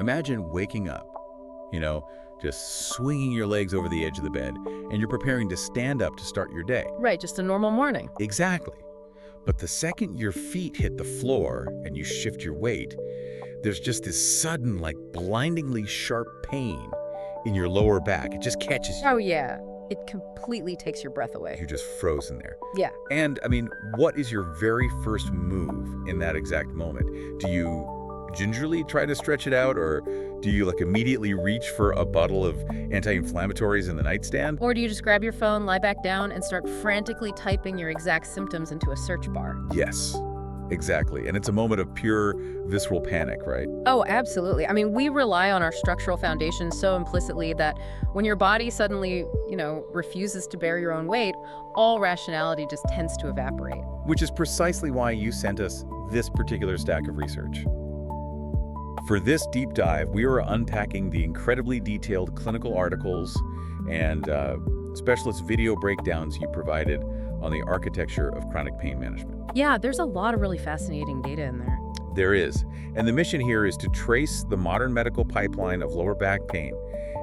Imagine waking up, you know, just swinging your legs over the edge of the bed, and you're preparing to stand up to start your day. Right, just a normal morning. Exactly. But the second your feet hit the floor and you shift your weight, there's just this sudden, like blindingly sharp pain in your lower back. It just catches you. Oh, yeah. It completely takes your breath away. You're just frozen there. Yeah. And, I mean, what is your very first move in that exact moment? Do you gingerly try to stretch it out, or do you like immediately reach for a bottle of anti-inflammatories in the nightstand? Or do you just grab your phone, lie back down, and start frantically typing your exact symptoms into a search bar? Yes, exactly. And it's a moment of pure visceral panic, right? Oh, absolutely. I mean, we rely on our structural foundation so implicitly that when your body suddenly, refuses to bear your own weight, all rationality just tends to evaporate. Which is precisely why you sent us this particular stack of research. For this deep dive, we are unpacking the incredibly detailed clinical articles and specialist video breakdowns you provided on the architecture of chronic pain management. Yeah, there's a lot of really fascinating data in there. There is. And the mission here is to trace the modern medical pipeline of lower back pain,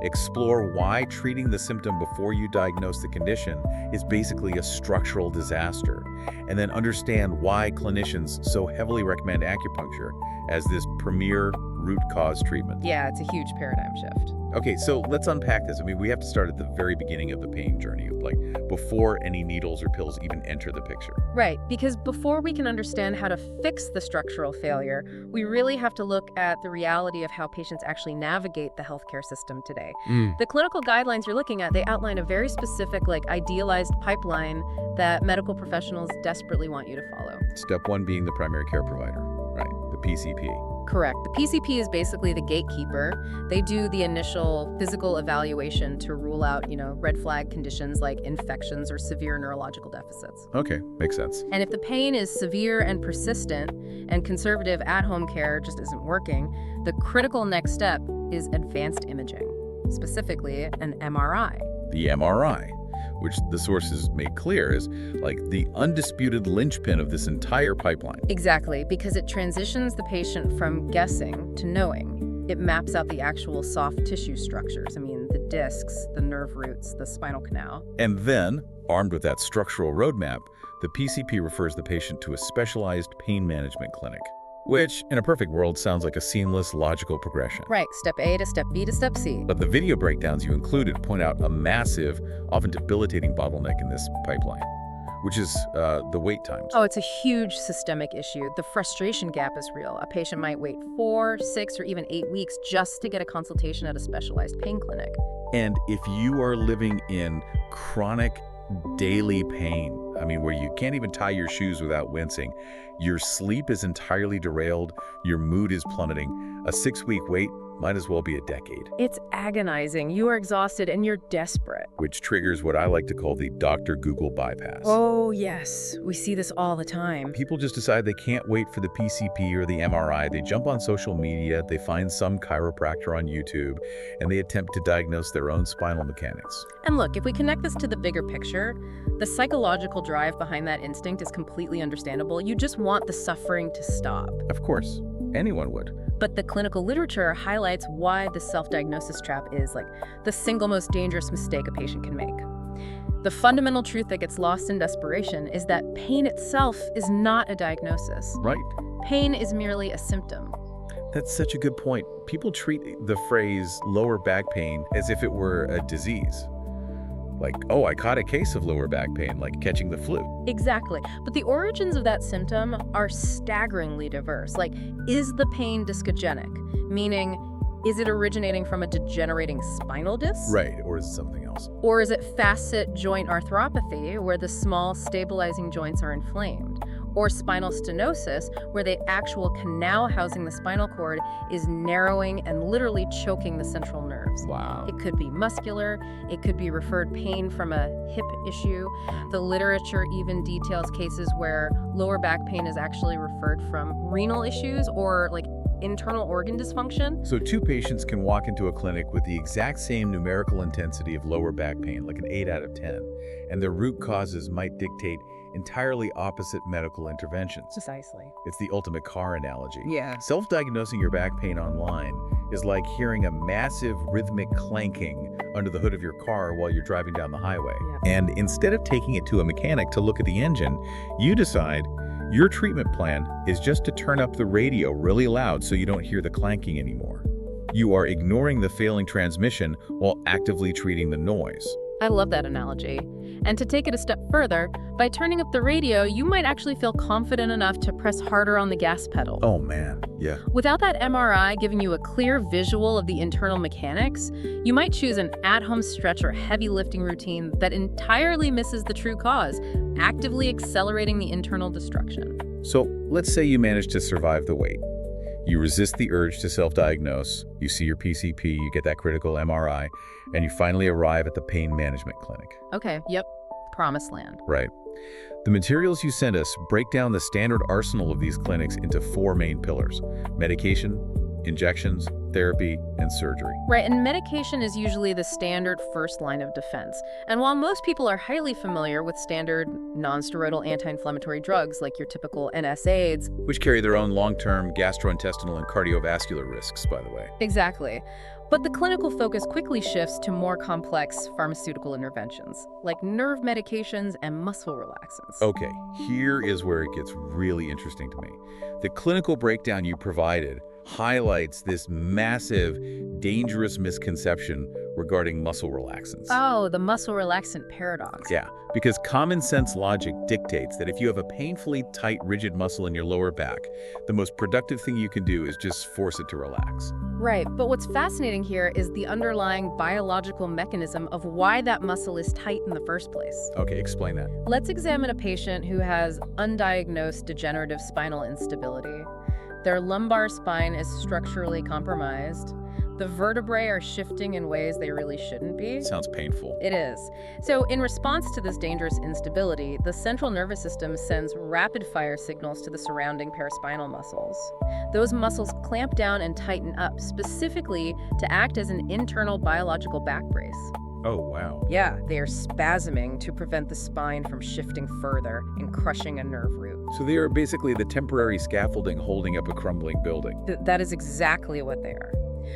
explore why treating the symptom before you diagnose the condition is basically a structural disaster, and then understand why clinicians so heavily recommend acupuncture as this premier root cause treatment. Yeah, it's a huge paradigm shift. Okay, so let's unpack this. I mean, we have to start at the very beginning of the pain journey, like before any needles or pills even enter the picture. Right, because before we can understand how to fix the structural failure, we really have to look at the reality of how patients actually navigate the healthcare system today. The clinical guidelines you're looking at, they outline a very specific, idealized pipeline that medical professionals desperately want you to follow. Step one being the primary care provider, right? The PCP. Correct. The PCP is basically the gatekeeper. They do the initial physical evaluation to rule out, red flag conditions like infections or severe neurological deficits. Okay, makes sense. And if the pain is severe and persistent and conservative at-home care just isn't working, the critical next step is advanced imaging, specifically an MRI. The MRI, which the sources made clear is like the undisputed linchpin of this entire pipeline. Exactly, because it transitions the patient from guessing to knowing. It maps out the actual soft tissue structures. I mean, the discs, the nerve roots, the spinal canal. And then, armed with that structural roadmap, the PCP refers the patient to a specialized pain management clinic, which, in a perfect world, sounds like a seamless, logical progression. Right, step A to step B to step C. But the video breakdowns you included point out a massive, often debilitating bottleneck in this pipeline, which is the wait times. Oh, it's a huge systemic issue. The frustration gap is real. A patient might wait 4, 6, or even 8 weeks just to get a consultation at a specialized pain clinic. And if you are living in chronic daily pain, I mean, where you can't even tie your shoes without wincing, your sleep is entirely derailed, your mood is plummeting, a 6-week wait might as well be a decade. It's agonizing. You are exhausted and you're desperate. Which triggers what I like to call the Dr. Google bypass. Oh, yes. We see this all the time. People just decide they can't wait for the PCP or the MRI. They jump on social media, they find some chiropractor on YouTube, and they attempt to diagnose their own spinal mechanics. And look, if we connect this to the bigger picture, the psychological drive behind that instinct is completely understandable. You just want the suffering to stop. Of course, anyone would. But the clinical literature highlights why the self-diagnosis trap is the single most dangerous mistake a patient can make. The fundamental truth that gets lost in desperation is that pain itself is not a diagnosis. Right. Pain is merely a symptom. That's such a good point. People treat the phrase lower back pain as if it were a disease. Like, oh, I caught a case of lower back pain, like catching the flu. Exactly. But the origins of that symptom are staggeringly diverse. Is the pain discogenic? Meaning, is it originating from a degenerating spinal disc? Right, or is it something else? Or is it facet joint arthropathy, where the small stabilizing joints are inflamed? Or spinal stenosis, where the actual canal housing the spinal cord is narrowing and literally choking the central nerves. Wow. It could be muscular, it could be referred pain from a hip issue. The literature even details cases where lower back pain is actually referred from renal issues or internal organ dysfunction. So 2 patients can walk into a clinic with the exact same numerical intensity of lower back pain, like an 8 out of 10, and their root causes might dictate entirely opposite medical interventions. Precisely. It's the ultimate car analogy. Yeah. Self-diagnosing your back pain online is like hearing a massive rhythmic clanking under the hood of your car while you're driving down the highway. Yeah. And instead of taking it to a mechanic to look at the engine, you decide your treatment plan is just to turn up the radio really loud so you don't hear the clanking anymore. You are ignoring the failing transmission while actively treating the noise. I love that analogy. And to take it a step further, by turning up the radio, you might actually feel confident enough to press harder on the gas pedal. Oh man, yeah. Without that MRI giving you a clear visual of the internal mechanics, you might choose an at-home stretch or heavy lifting routine that entirely misses the true cause, actively accelerating the internal destruction. So let's say you manage to survive the wait. You resist the urge to self-diagnose, you see your PCP, you get that critical MRI, and you finally arrive at the pain management clinic. Okay, yep, promised land. Right. The materials you sent us break down the standard arsenal of these clinics into 4 main pillars: medication, injections, therapy, and surgery. Right, and medication is usually the standard first line of defense. And while most people are highly familiar with standard non-steroidal anti-inflammatory drugs like your typical NSAIDs, Which carry their own long-term gastrointestinal and cardiovascular risks, by the way. exactly. But the clinical focus quickly shifts to more complex pharmaceutical interventions, like nerve medications and muscle relaxants. Okay, here is where it gets really interesting to me. The clinical breakdown you provided highlights this massive, dangerous misconception regarding muscle relaxants. Oh, the muscle relaxant paradox. Yeah, because common sense logic dictates that if you have a painfully tight, rigid muscle in your lower back, the most productive thing you can do is just force it to relax. Right, but what's fascinating here is the underlying biological mechanism of why that muscle is tight in the first place. Okay, explain that. Let's examine a patient who has undiagnosed degenerative spinal instability. Their lumbar spine is structurally compromised. The vertebrae are shifting in ways they really shouldn't be. Sounds painful. It is. So in response to this dangerous instability, the central nervous system sends rapid-fire signals to the surrounding paraspinal muscles. Those muscles clamp down and tighten up, specifically to act as an internal biological back brace. Oh, wow. Yeah, they are spasming to prevent the spine from shifting further and crushing a nerve root. So they are basically the temporary scaffolding holding up a crumbling building. That is exactly what they are.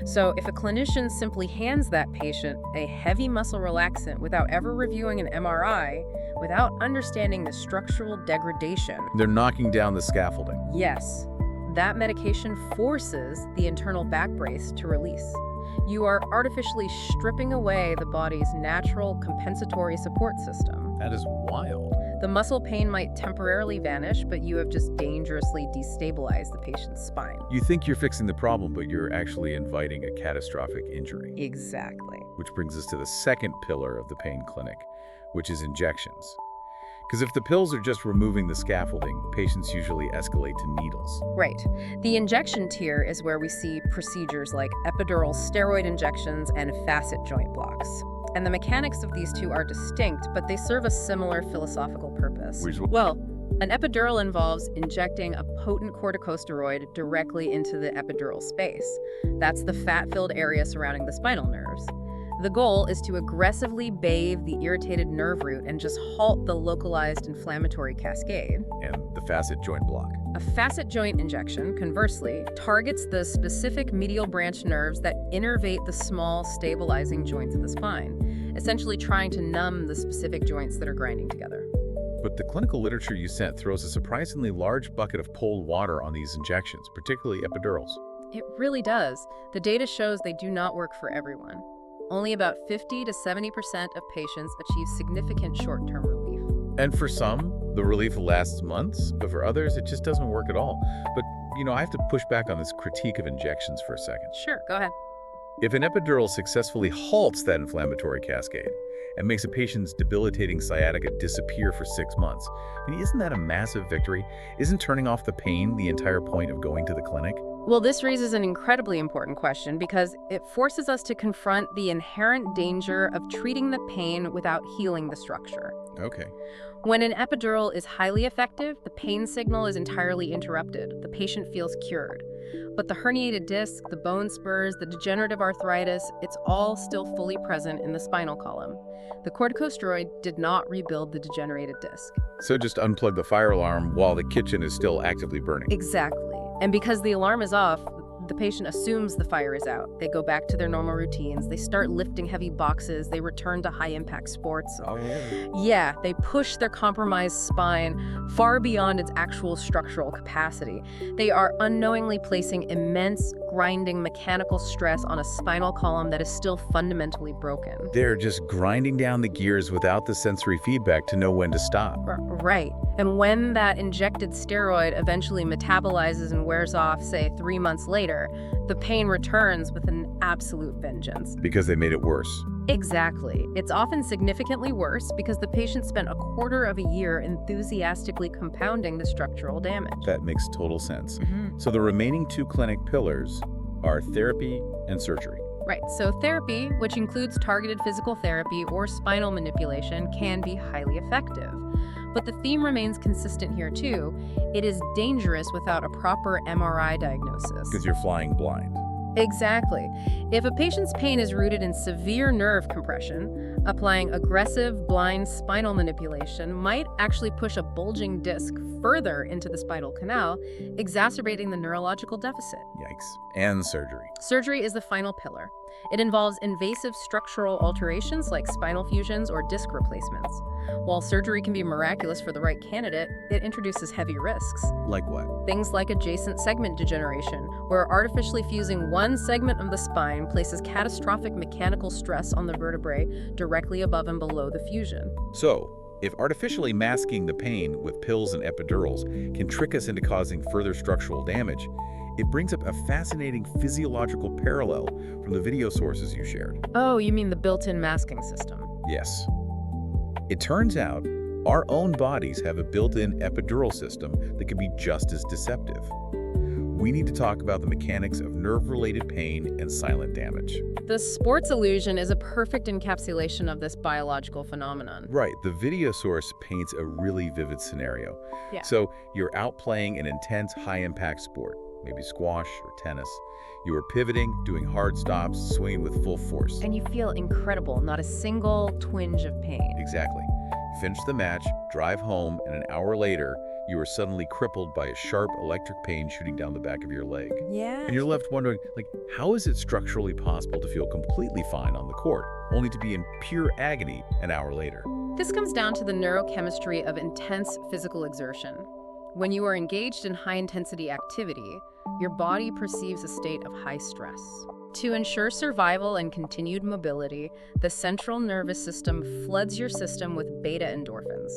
So if a clinician simply hands that patient a heavy muscle relaxant without ever reviewing an MRI, without understanding the structural degradation, They're knocking down the scaffolding. yes, that medication forces the internal back brace to release. You are artificially stripping away the body's natural compensatory support system. That is wild. The muscle pain might temporarily vanish, but you have just dangerously destabilized the patient's spine. You think you're fixing the problem, but you're actually inviting a catastrophic injury. Exactly. Which brings us to the second pillar of the pain clinic, which is injections. Because if the pills are just removing the scaffolding, patients usually escalate to needles. Right. The injection tier is where we see procedures like epidural steroid injections and facet joint blocks. And the mechanics of these two are distinct, but they serve a similar philosophical purpose. Well, an epidural involves injecting a potent corticosteroid directly into the epidural space. That's the fat-filled area surrounding the spinal nerves. The goal is to aggressively bathe the irritated nerve root and just halt the localized inflammatory cascade. And the facet joint block. A facet joint injection, conversely, targets the specific medial branch nerves that innervate the small, stabilizing joints of the spine, essentially trying to numb the specific joints that are grinding together. But the clinical literature you sent throws a surprisingly large bucket of cold water on these injections, particularly epidurals. It really does. The data shows they do not work for everyone. Only about 50 to 70% of patients achieve significant short-term relief. And for some, the relief lasts months, but for others, it just doesn't work at all. But, I have to push back on this critique of injections for a second. Sure, go ahead. If an epidural successfully halts that inflammatory cascade and makes a patient's debilitating sciatica disappear for 6 months, isn't that a massive victory? Isn't turning off the pain the entire point of going to the clinic? Well, this raises an incredibly important question because it forces us to confront the inherent danger of treating the pain without healing the structure. Okay. When an epidural is highly effective, the pain signal is entirely interrupted. The patient feels cured. But the herniated disc, the bone spurs, the degenerative arthritis, it's all still fully present in the spinal column. The corticosteroid did not rebuild the degenerated disc. So just unplug the fire alarm while the kitchen is still actively burning. Exactly. And because the alarm is off, the patient assumes the fire is out. They go back to their normal routines. They start lifting heavy boxes. They return to high-impact sports. Oh, yeah. Yeah, they push their compromised spine far beyond its actual structural capacity. They are unknowingly placing immense, grinding mechanical stress on a spinal column that is still fundamentally broken. They're just grinding down the gears without the sensory feedback to know when to stop. Right. And when that injected steroid eventually metabolizes and wears off, say 3 months later, the pain returns with an absolute vengeance. Because they made it worse. Exactly. It's often significantly worse because the patient spent a quarter of a year enthusiastically compounding the structural damage. That makes total sense. So the remaining 2 clinic pillars are therapy and surgery. Right, so therapy, which includes targeted physical therapy or spinal manipulation, can be highly effective. But the theme remains consistent here too. It is dangerous without a proper MRI diagnosis. Because you're flying blind. Exactly. If a patient's pain is rooted in severe nerve compression, applying aggressive, blind spinal manipulation might actually push a bulging disc further into the spinal canal, exacerbating the neurological deficit. Yikes. And surgery. Surgery is the final pillar. It involves invasive structural alterations like spinal fusions or disc replacements. While surgery can be miraculous for the right candidate, it introduces heavy risks. Like what? Things like adjacent segment degeneration, where artificially fusing one segment of the spine places catastrophic mechanical stress on the vertebrae directly above and below the fusion. So, if artificially masking the pain with pills and epidurals can trick us into causing further structural damage, it brings up a fascinating physiological parallel from the video sources you shared. Oh, you mean the built-in masking system? Yes. It turns out our own bodies have a built-in epidural system that can be just as deceptive. We need to talk about the mechanics of nerve-related pain and silent damage. The sports illusion is a perfect encapsulation of this biological phenomenon. Right, the video source paints a really vivid scenario. Yeah. So you're out playing an intense, high-impact sport, maybe squash or tennis. You are pivoting, doing hard stops, swinging with full force. And you feel incredible, not a single twinge of pain. Exactly. You finish the match, drive home, and an hour later, you are suddenly crippled by a sharp electric pain shooting down the back of your leg. Yeah. And you're left wondering, how is it structurally possible to feel completely fine on the court, only to be in pure agony an hour later? This comes down to the neurochemistry of intense physical exertion. When you are engaged in high-intensity activity, your body perceives a state of high stress. To ensure survival and continued mobility, the central nervous system floods your system with beta endorphins.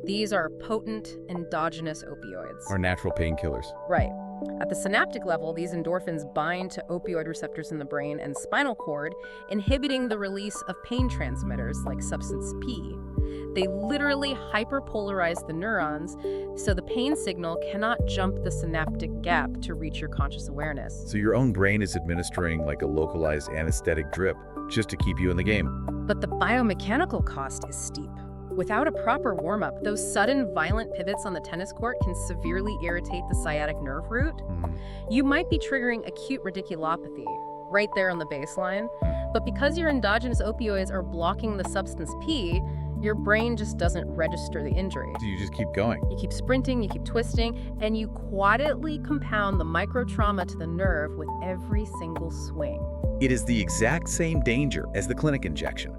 These are potent endogenous opioids. Our natural painkillers. Right. At the synaptic level, these endorphins bind to opioid receptors in the brain and spinal cord, inhibiting the release of pain transmitters like substance P. They literally hyperpolarize the neurons, so the pain signal cannot jump the synaptic gap to reach your conscious awareness. So your own brain is administering like a localized anesthetic drip just to keep you in the game. But the biomechanical cost is steep. Without a proper warm-up, those sudden violent pivots on the tennis court can severely irritate the sciatic nerve root. You might be triggering acute radiculopathy right there on the baseline, but because your endogenous opioids are blocking the substance P, your brain just doesn't register the injury. So you just keep going. You keep sprinting, you keep twisting, and you quietly compound the microtrauma to the nerve with every single swing. It is the exact same danger as the clinic injection.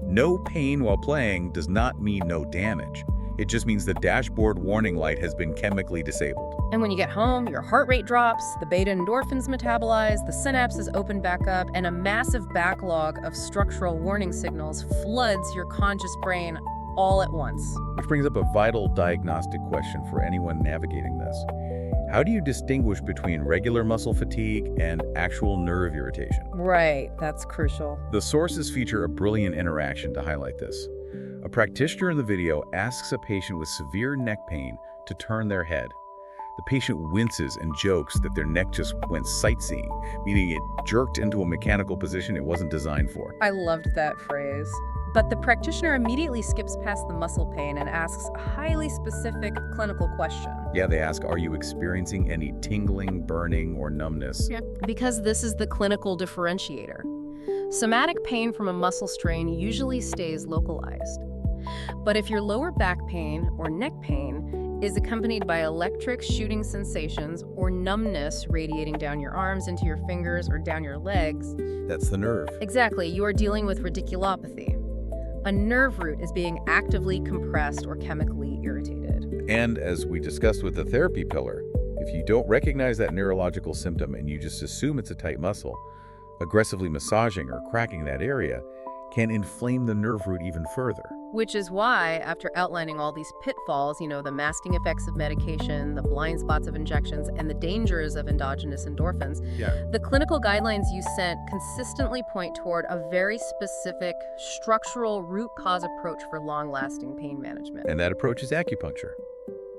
No pain while playing does not mean no damage. It just means the dashboard warning light has been chemically disabled. And when you get home, your heart rate drops, the beta endorphins metabolize, the synapses open back up, and a massive backlog of structural warning signals floods your conscious brain all at once. Which brings up a vital diagnostic question for anyone navigating this. How do you distinguish between regular muscle fatigue and actual nerve irritation? Right, that's crucial. The sources feature a brilliant interaction to highlight this. A practitioner in the video asks a patient with severe neck pain to turn their head. The patient winces and jokes that their neck just went sightseeing, meaning it jerked into a mechanical position it wasn't designed for. I loved that phrase. But the practitioner immediately skips past the muscle pain and asks a highly specific clinical question. Yeah, they ask, are you experiencing any tingling, burning, or numbness? Yeah. Because this is the clinical differentiator. Somatic pain from a muscle strain usually stays localized. But if your lower back pain or neck pain is accompanied by electric shooting sensations or numbness radiating down your arms into your fingers or down your legs. That's the nerve. Exactly, you are dealing with radiculopathy. A nerve root is being actively compressed or chemically irritated. And as we discussed with the therapy pillar, if you don't recognize that neurological symptom and you just assume it's a tight muscle, aggressively massaging or cracking that area can inflame the nerve root even further. Which is why, after outlining all these pitfalls, the masking effects of medication, the blind spots of injections, and the dangers of endogenous endorphins, the clinical guidelines you sent consistently point toward a very specific structural root cause approach for long-lasting pain management. And that approach is acupuncture.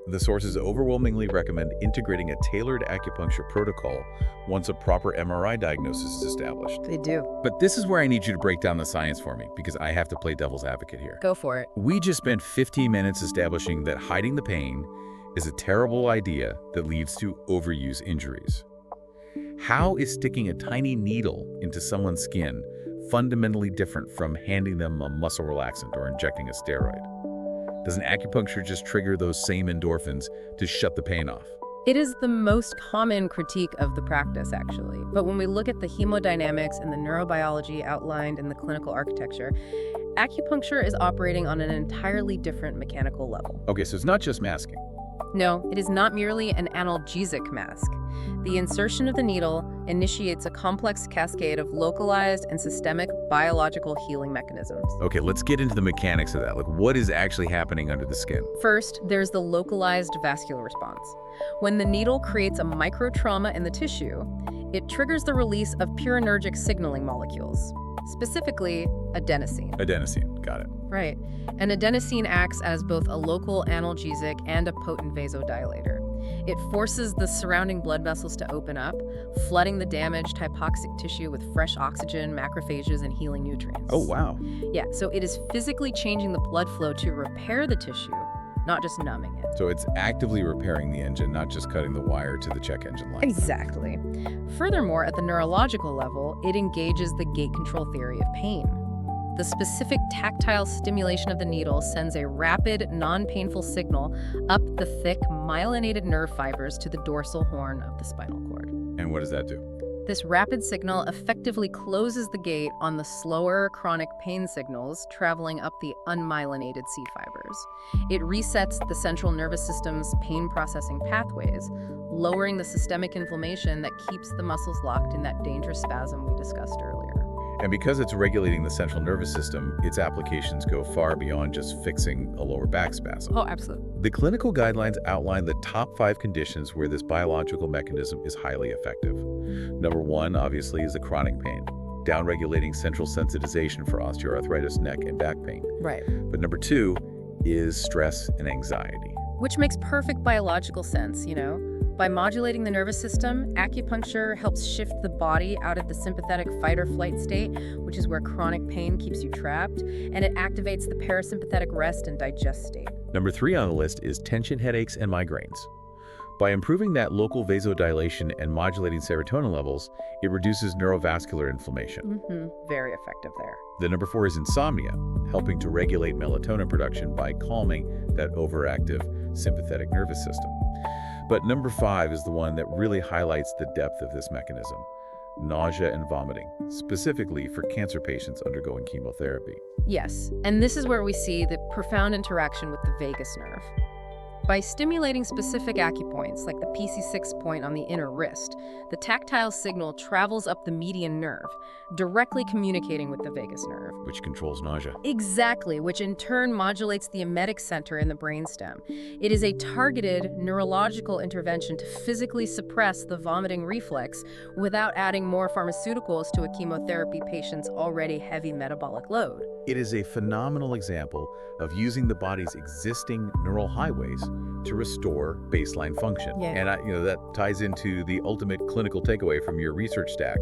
The sources overwhelmingly recommend integrating a tailored acupuncture protocol once a proper MRI diagnosis is established. They do. But this is where I need you to break down the science for me, because I have to play devil's advocate here. Go for it. We just spent 15 minutes establishing that hiding the pain is a terrible idea that leads to overuse injuries. How is sticking a tiny needle into someone's skin fundamentally different from handing them a muscle relaxant or injecting a steroid? Doesn't acupuncture just trigger those same endorphins to shut the pain off? It is the most common critique of the practice, actually. But when we look at the hemodynamics and the neurobiology outlined in the clinical architecture, acupuncture is operating on an entirely different mechanical level. Okay, so it's not just masking. No, it is not merely an analgesic mask. The insertion of the needle initiates a complex cascade of localized and systemic biological healing mechanisms. Okay, let's get into the mechanics of that. Like, what is actually happening under the skin? First, there's the localized vascular response. When the needle creates a microtrauma in the tissue, it triggers the release of purinergic signaling molecules, specifically adenosine. Adenosine, got it. Right. And adenosine acts as both a local analgesic and a potent vasodilator. It forces the surrounding blood vessels to open up, flooding the damaged hypoxic tissue with fresh oxygen, macrophages, and healing nutrients. Oh, wow. Yeah, so it is physically changing the blood flow to repair the tissue, not just numbing it. So it's actively repairing the engine, not just cutting the wire to the check engine light. Exactly. Furthermore, at the neurological level, it engages the gate control theory of pain. The specific tactile stimulation of the needle sends a rapid, non-painful signal up the thick, myelinated nerve fibers to the dorsal horn of the spinal cord. And what does that do? This rapid signal effectively closes the gate on the slower chronic pain signals traveling up the unmyelinated C fibers. It resets the central nervous system's pain processing pathways, lowering the systemic inflammation that keeps the muscles locked in that dangerous spasm we discussed earlier. And because it's regulating the central nervous system, its applications go far beyond just fixing a lower back spasm. Oh, absolutely. The clinical guidelines outline the top 5 conditions where this biological mechanism is highly effective. Number 1, obviously, is the chronic pain, downregulating central sensitization for osteoarthritis, neck, and back pain. Right. But number 2 is stress and anxiety. Which makes perfect biological sense, By modulating the nervous system, acupuncture helps shift the body out of the sympathetic fight or flight state, which is where chronic pain keeps you trapped, and it activates the parasympathetic rest and digest state. Number 3 on the list is tension headaches and migraines. By improving that local vasodilation and modulating serotonin levels, it reduces neurovascular inflammation. Very effective there. The number 4 is insomnia, helping to regulate melatonin production by calming that overactive sympathetic nervous system. But number 5 is the one that really highlights the depth of this mechanism: nausea and vomiting, specifically for cancer patients undergoing chemotherapy. Yes, and this is where we see the profound interaction with the vagus nerve. By stimulating specific acupoints, like the PC6 point on the inner wrist, the tactile signal travels up the median nerve, directly communicating with the vagus nerve. Which controls nausea. Exactly, which in turn modulates the emetic center in the brainstem. It is a targeted neurological intervention to physically suppress the vomiting reflex without adding more pharmaceuticals to a chemotherapy patient's already heavy metabolic load. It is a phenomenal example of using the body's existing neural highways to restore baseline function. Yeah. And that ties into the ultimate clinical takeaway from your research stack.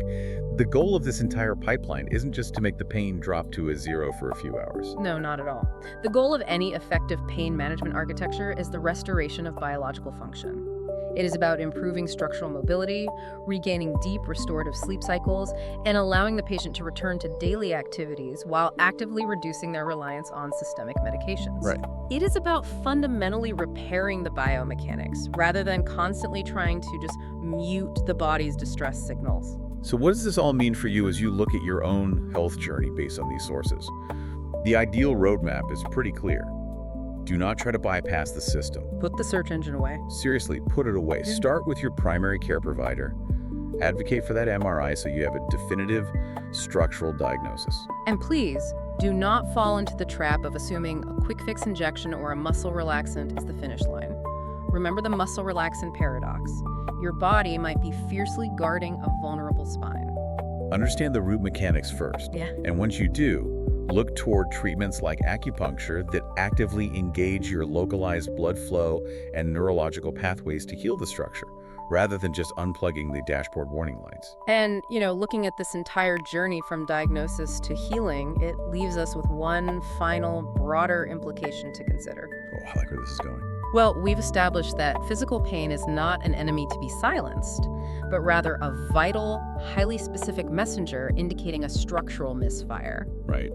The goal of this entire pipeline isn't just to make the pain drop to a zero for a few hours. No, not at all. The goal of any effective pain management architecture is the restoration of biological function. It is about improving structural mobility, regaining deep restorative sleep cycles, and allowing the patient to return to daily activities while actively reducing their reliance on systemic medications. Right. It is about fundamentally repairing the biomechanics rather than constantly trying to just mute the body's distress signals. So what does this all mean for you as you look at your own health journey based on these sources? The ideal roadmap is pretty clear. Do not try to bypass the system. Put the search engine away. Seriously, put it away. Start with your primary care provider. Advocate for that MRI so you have a definitive structural diagnosis. And please, do not fall into the trap of assuming a quick fix injection or a muscle relaxant is the finish line. Remember the muscle relaxant paradox. Your body might be fiercely guarding a vulnerable spine. Understand the root mechanics first. Yeah. And once you do, look toward treatments like acupuncture that actively engage your localized blood flow and neurological pathways to heal the structure, rather than just unplugging the dashboard warning lights. And, looking at this entire journey from diagnosis to healing, it leaves us with one final, broader implication to consider. Oh, I like where this is going. Well, we've established that physical pain is not an enemy to be silenced, but rather a vital, highly specific messenger indicating a structural misfire. Right.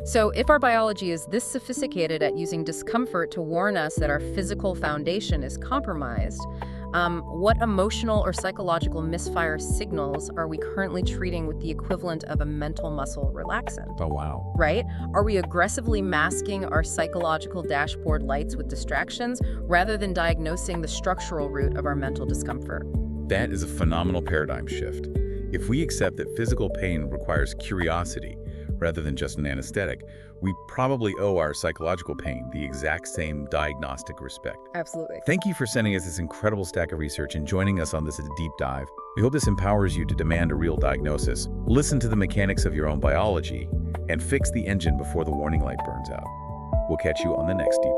So if our biology is this sophisticated at using discomfort to warn us that our physical foundation is compromised, what emotional or psychological misfire signals are we currently treating with the equivalent of a mental muscle relaxant? Oh, wow. Right? Are we aggressively masking our psychological dashboard lights with distractions rather than diagnosing the structural root of our mental discomfort? That is a phenomenal paradigm shift. If we accept that physical pain requires curiosity rather than just an anesthetic, we probably owe our psychological pain the exact same diagnostic respect. Absolutely. Thank you for sending us this incredible stack of research and joining us on this deep dive. We hope this empowers you to demand a real diagnosis, listen to the mechanics of your own biology, and fix the engine before the warning light burns out. We'll catch you on the next deep